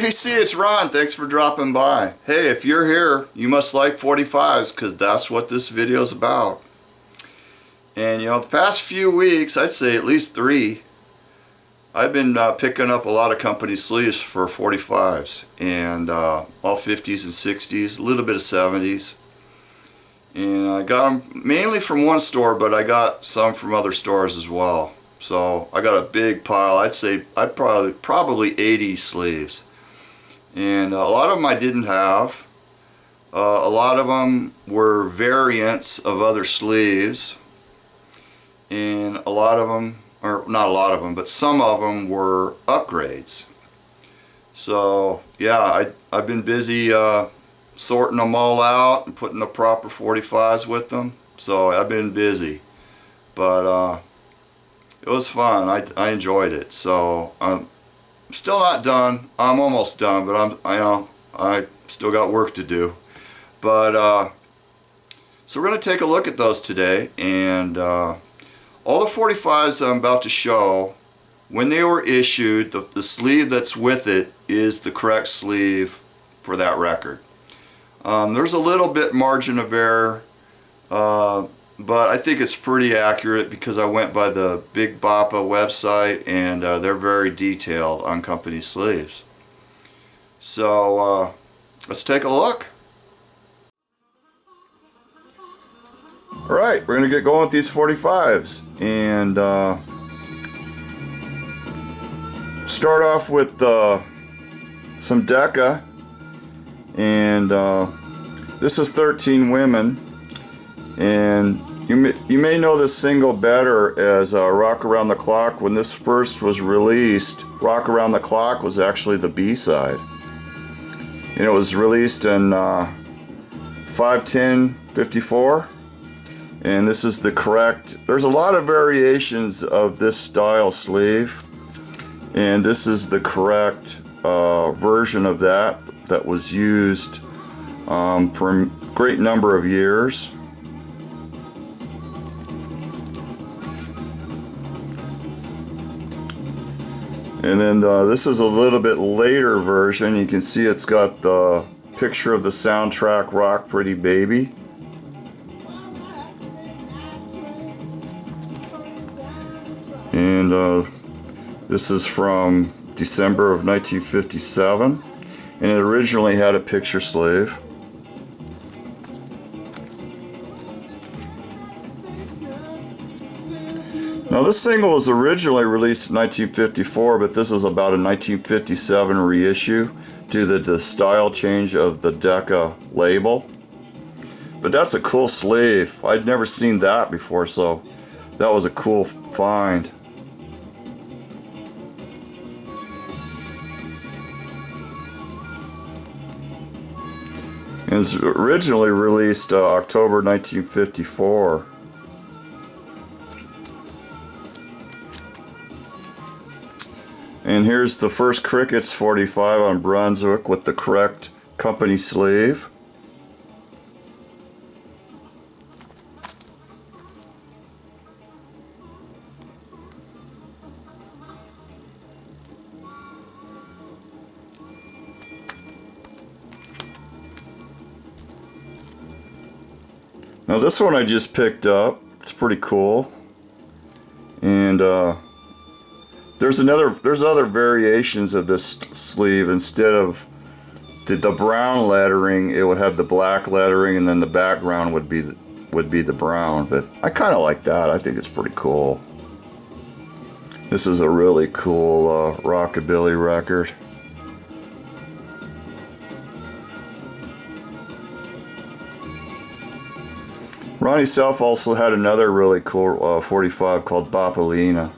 KVC, it's Ron. Thanks for dropping by. Hey, if you're here, you must like 45s because that's what this video is about. And you know, the past few weeks, I'd say at least 3, I've been picking up a lot of company sleeves for 45s and all 50s and 60s, a little bit of 70s. And I got them mainly from one store, but I got some from other stores as well. So I got a big pile. I'd probably 80 sleeves. And a lot of them I didn't have. A lot of them were variants of other sleeves. And a lot of them, or not a lot of them, but some of them were upgrades. So yeah, I've been busy sorting them all out and putting the proper 45s with them. So I've been busy. But it was fun. I enjoyed it. So I'm still not done. I'm almost done, but I still got work to do. But so we're going to take a look at those today, and all the 45s I'm about to show, when they were issued, the sleeve that's with it is the correct sleeve for that record. There's a little bit margin of error, but I think it's pretty accurate because I went by the Big Boppa website, and they're very detailed on company sleeves. So let's take a look. Alright, we're going to get going with these 45s, and start off with some Decca, and this is 13 Women, and you may know this single better as Rock Around the Clock. When this first was released, Rock Around the Clock was actually the B-side, and it was released in 5/10/54. And this is the correct. There's a lot of variations of this style sleeve, and this is the correct version of that was used for a great number of years. And then this is a little bit later version. You can see it's got the picture of the soundtrack Rock Pretty Baby. And this is from December of 1957, and it originally had a picture sleeve. Now this single was originally released in 1954, but this is about a 1957 reissue due to the style change of the Decca label. But that's a cool sleeve. I'd never seen that before, so that was a cool find. It was originally released October 1954. And here's the first Crickets 45 on Brunswick with the correct company sleeve. Now this one I just picked up. It's pretty cool, and there's other variations of this sleeve. Instead of the brown lettering, it would have the black lettering, and then the background would be the brown. But I kind of like that. I think it's pretty cool. This is a really cool rockabilly record. Ronnie Self also had another really cool 45 called Bopalina.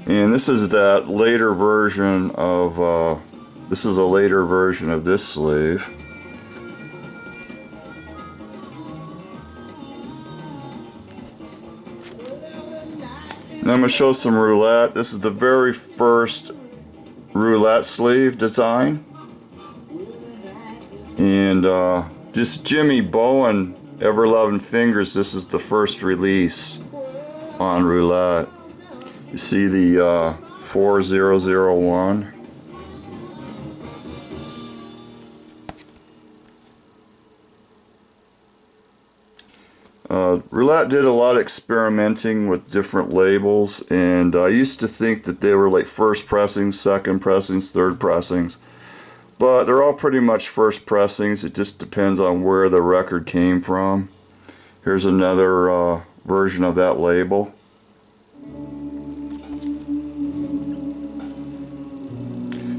And this is that later version of, this is a later version of this sleeve. Now I'm going to show some roulette. This is the very first roulette sleeve design. And just Jimmy Bowen, Ever Loving Fingers, this is the first release on roulette. You see the 4001. Roulette did a lot of experimenting with different labels, and I used to think that they were like first pressings, second pressings, third pressings, but they're all pretty much first pressings. It just depends on where the record came from. Here's another version of that label.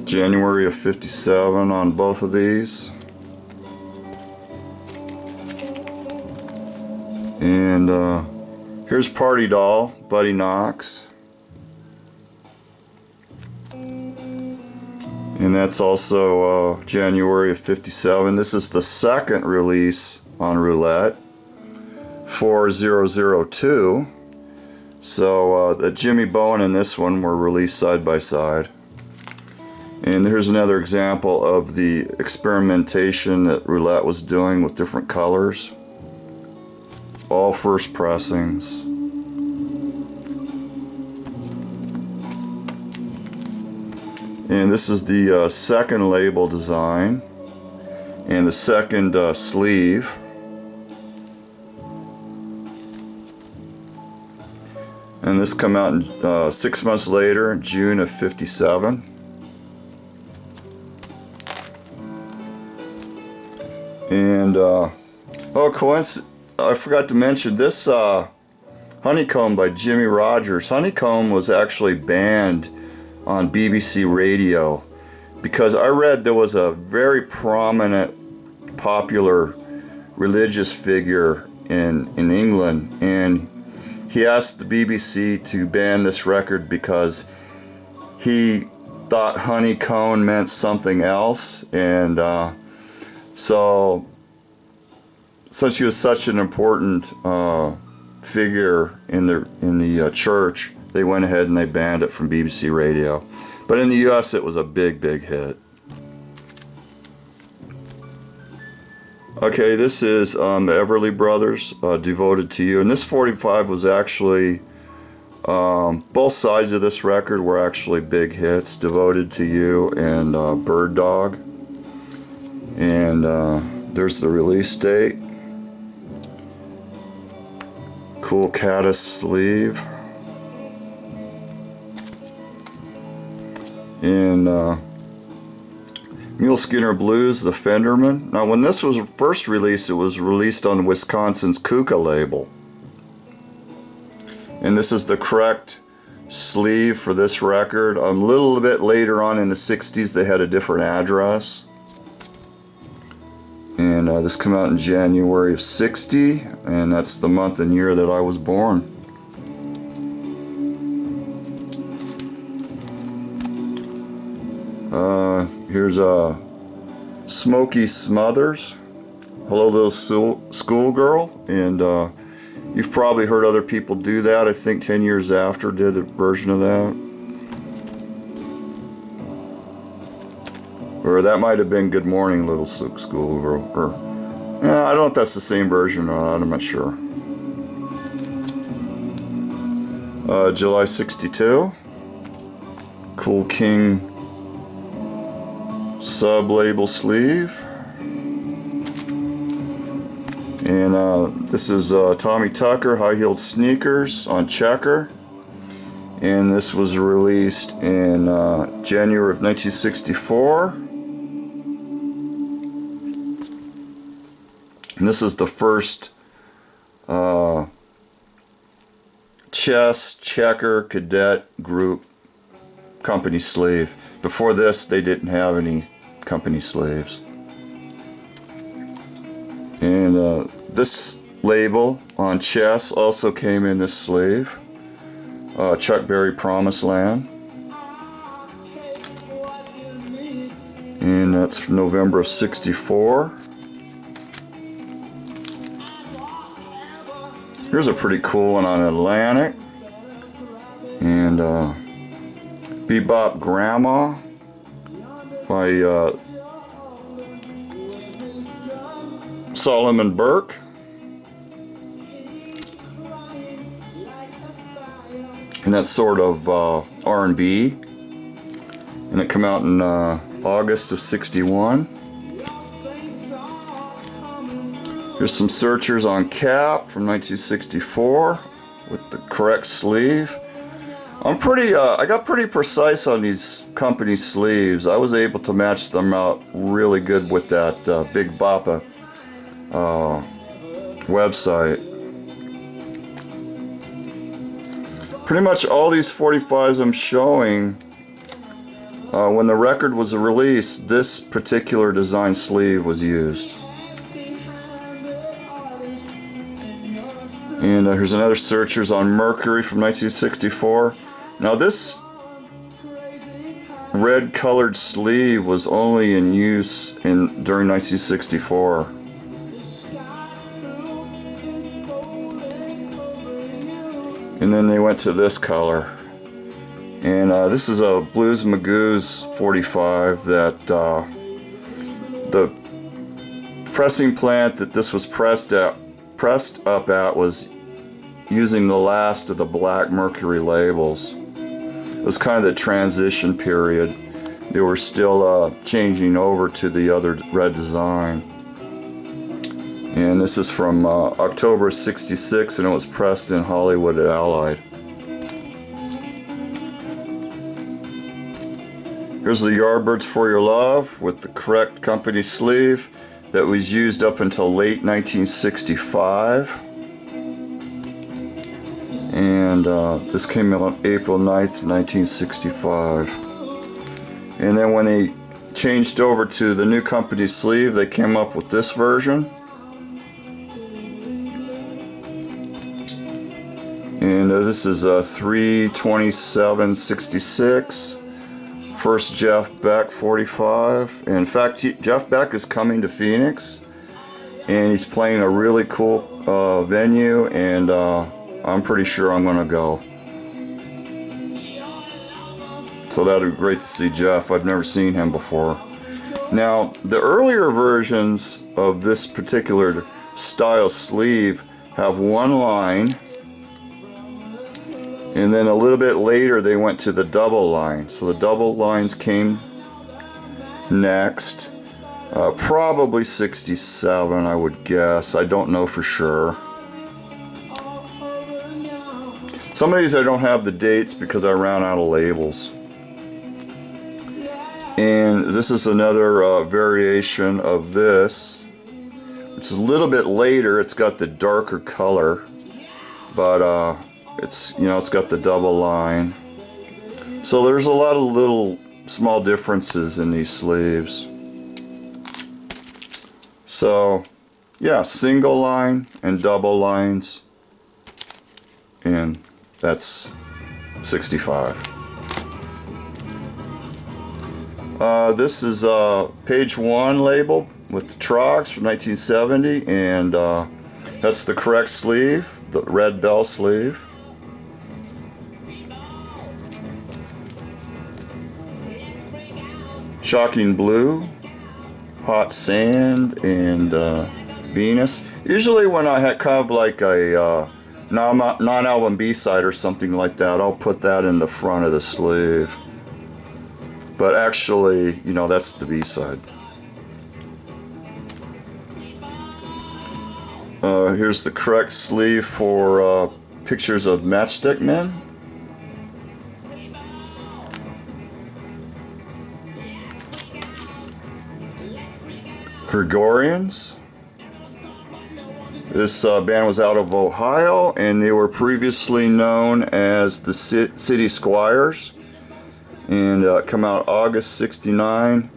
January of '57 on both of these. And here's Party Doll, Buddy Knox. And that's also January of '57. This is the second release on Roulette, 4002. So the Jimmy Bowen and this one were released side by side. And here's another example of the experimentation that Roulette was doing with different colors. All first pressings. And this is the second label design and the second sleeve. And this come out in, 6 months later, in June of '57. And I forgot to mention this Honeycomb by Jimmy Rogers. Honeycomb was actually banned on BBC Radio because I read there was a very prominent, popular religious figure in England, and he asked the BBC to ban this record because he thought honeycomb meant something else, and so since he was such an important figure in the church, they went ahead and they banned it from BBC Radio. But in the US it was a big hit. Okay, this is Everly Brothers, Devoted to You. And this 45 was actually, both sides of this record were actually big hits, Devoted to You and Bird Dog. And there's the release date. Cool caddis sleeve. And Mule Skinner Blues, The Fenderman. Now when this was first released, it was released on Wisconsin's Kuka label. And this is the correct sleeve for this record. A little bit later on in the 60s they had a different address. And this came out in January of '60, and that's the month and year that I was born. Here's Smokey Smothers, Hello Little Schoolgirl, and you've probably heard other people do that. I think 10 Years After did a version of that. Or that might have been Good Morning Little Schoolgirl. Or, I don't know if that's the same version or not, I'm not sure. July '62. Cool King sub-label sleeve. And this is Tommy Tucker, High Heeled Sneakers on Checker. And this was released in January of 1964. And this is the first chess, checker, cadet group company sleeve. Before this, they didn't have any company sleeves. And this label on chess also came in this sleeve. Chuck Berry, Promised Land. And that's from November of '64. Here's a pretty cool one on Atlantic. And Bebop Grandma by Solomon Burke. and that's sort of R&B, and it came out in August of '61. Here's some searchers on cap from 1964 with the correct sleeve. I got pretty precise on these company sleeves. I was able to match them out really good with that Big Boppa website. Pretty much all these 45s I'm showing, when the record was released, this particular design sleeve was used. And here's another searchers on Mercury from 1964. Now this red colored sleeve was only in use during 1964. And then they went to this color. And this is a Blues Magoo's 45 that the pressing plant that this was pressed up at was using the last of the black Mercury labels. It was kind of the transition period. They were still changing over to the other red design. And this is from October '66, and it was pressed in Hollywood at Allied. Here's the Yardbirds for Your Love with the correct company sleeve that was used up until late 1965. And this came out on April 9th, 1965. And then when they changed over to the new company sleeve, they came up with this version. And this is a 3/27/66. First Jeff Beck 45. And in fact, Jeff Beck is coming to Phoenix, and he's playing a really cool venue, and I'm pretty sure I'm gonna go. So that'd be great to see Jeff. I've never seen him before. Now, the earlier versions of this particular style sleeve have one line, and then a little bit later they went to the double line. So the double lines came next. Probably 67, I would guess. I don't know for sure. Some of these I don't have the dates because I ran out of labels. And this is another variation of this. It's a little bit later. It's got the darker color, but it's got the double line. So there's a lot of little small differences in these sleeves. So yeah, single line and double lines, and that's 65. This is page 1 label with the Trogs from 1970, and that's the correct sleeve, the red bell sleeve. Shocking Blue, Hot Sand, and Venus. Usually when I had kind of like a non-album B-side or something like that, I'll put that in the front of the sleeve. But actually, that's the B-side. Here's the correct sleeve for Pictures of Matchstick Men. Gregorians. This band was out of Ohio, and they were previously known as the City Squires, and come out August '69.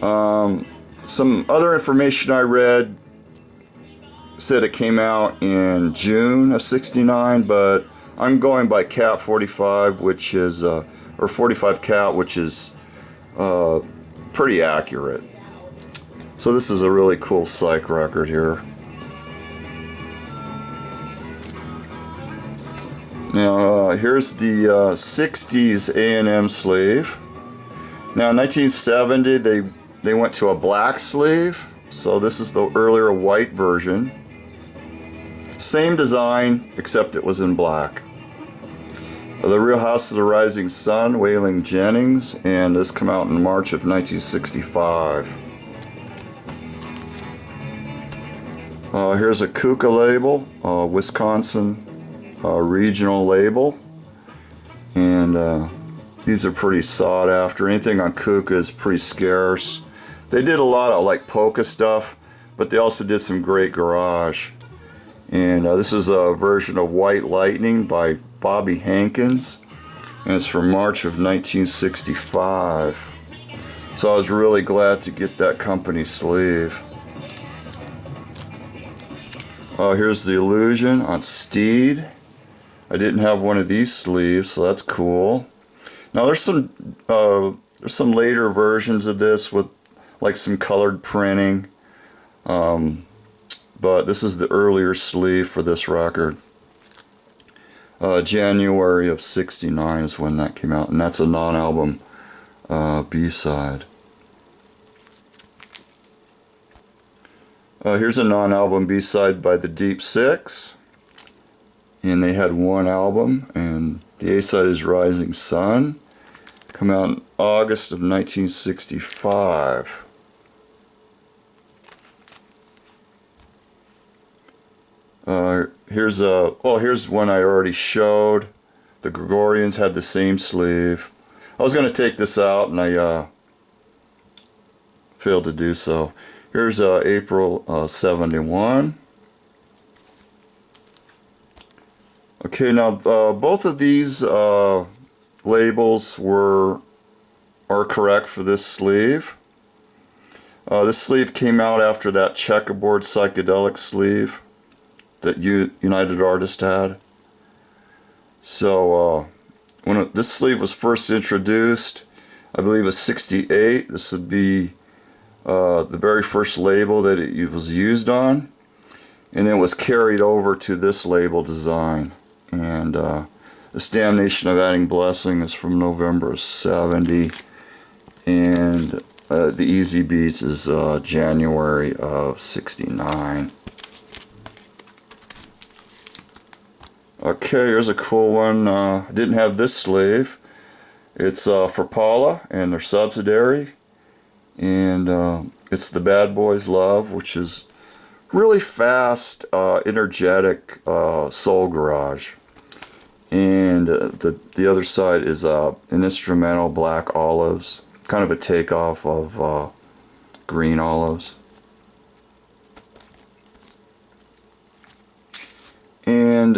Some other information I read said it came out in June of '69, but I'm going by Cat 45, which is or 45 Cat, which is pretty accurate. So this is a really cool psych record here. Now here's the 60s A&M sleeve. Now in 1970 they went to a black sleeve, so this is the earlier white version. Same design, except it was in black. The Real House of the Rising Sun, Waylon Jennings, and this came out in March of 1965. Here's a Kuka label, Wisconsin regional label, and these are pretty sought after. Anything on Kuka is pretty scarce. They did a lot of like polka stuff, but they also did some great garage. And this is a version of White Lightning by Bobby Hankins, and it's from March of 1965. So I was really glad to get that company sleeve. Here's the Illusion on Steed. I didn't have one of these sleeves, so that's cool. Now there's some later versions of this with like some colored printing, but this is the earlier sleeve for this record. January of '69 is when that came out, and that's a non-album B-side. Here's a non-album B-side by the Deep Six, and they had one album, and the A-side is Rising Sun, come out in August of 1965. Here's one I already showed. The Gregorians had the same sleeve. I was going to take this out, and I failed to do so. Here's April '71. Okay, now both of these labels are correct for this sleeve. This sleeve came out after that checkerboard psychedelic sleeve that United Artists had. So when this sleeve was first introduced, I believe it was '68. This would be the very first label that it was used on, and it was carried over to this label design. And This Damnation of Adding Blessing is from November of '70, and the Easy Beats is January of '69. Okay, here's a cool one. I didn't have this sleeve. It's for Paula and their subsidiary, and it's the Bad Boys Love, which is really fast, energetic soul garage. And the other side is an instrumental, Black Olives, kind of a takeoff of Green Olives. And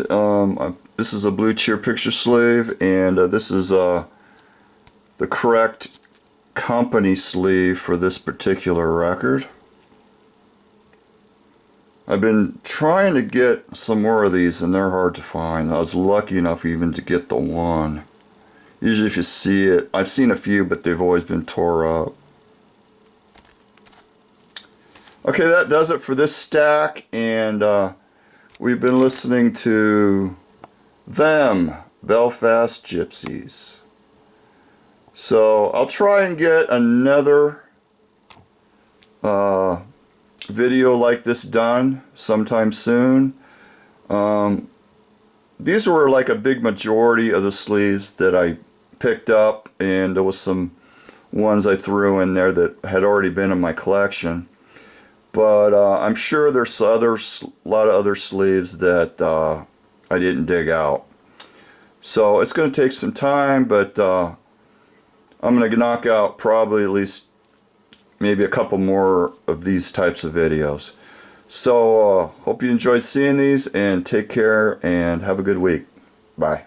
this is a Blue Cheer picture sleeve, and this is the correct company sleeve for this particular record. I've been trying to get some more of these, and they're hard to find. I was lucky enough even to get the one. Usually if you see it, I've seen a few, but they've always been tore up. Okay, that does it for this stack, and we've been listening to them, Belfast Gypsies. So I'll try and get another video like this done sometime soon. These were like a big majority of the sleeves that I picked up, and there was some ones I threw in there that had already been in my collection. But I'm sure there's a lot of other sleeves that I didn't dig out. So it's going to take some time, but I'm going to knock out probably at least maybe a couple more of these types of videos. So hope you enjoyed seeing these, and take care and have a good week. Bye.